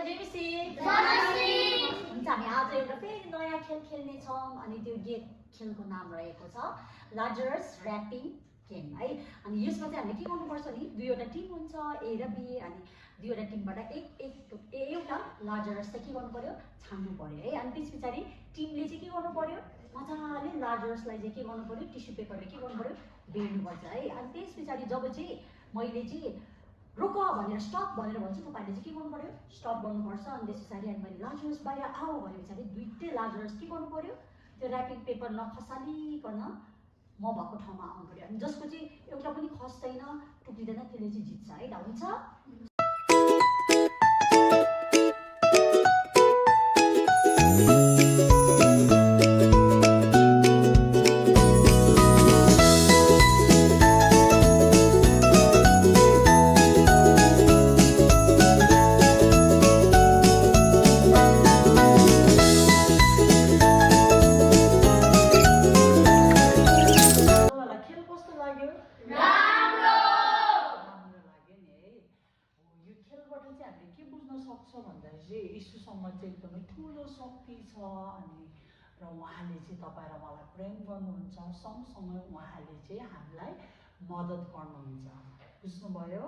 जेमिसी हुन्छ हामी आज एउटा फेरि नयाँ खेल खेल्ने छौँ अनि त्यो खेलको नाम रहेको छ लाजरस ऱ्यापिङ गेम है। अनि यसमा चाहिँ हामीले के गर्नुपर्छ नि दुईवटा टिम हुन्छ ए र बी अनि दुईवटा टिमबाट एउटा लाजरस चाहिँ के गर्नु पर्यो छान्नु पर्यो है। अनि त्यस पछाडि टिमले चाहिँ के गर्नु पर्यो मजाले लाजरसलाई चाहिँ के गर्नु पर्यो टिस्यु पेपरले के गर्नु पर्यो बेर्नुपर्छ है। अनि त्यस पछाडि जब चाहिँ मैले चाहिँ रोक भनेर स्टप भनेर भन्छु तपाईँहरूले चाहिँ के गर्नु पर्यो स्टप गर्नुपर्छ। अनि त्यस पछाडि अनि मैले लाजरस बाहिर आऊ भने पछाडि दुईटै लाजरस के गर्नु पर्यो त्यो ऱ्यापिङ पेपर नखसालिकन म भएको ठाउँमा आउनु पर्यो। अनि जसको चाहिँ एउटा पनि खस्दैन टुक्रिँदैन त्यसले चाहिँ जित्छ है त हुन्छ। एकदमै ठुलो शक्ति छ अनि र उहाँले चाहिँ तपाईँ र मलाई प्रेम गर्नुहुन्छ सँगसँगै उहाँले चाहिँ हामीलाई मद्दत गर्नुहुन्छ बुझ्नुभयो।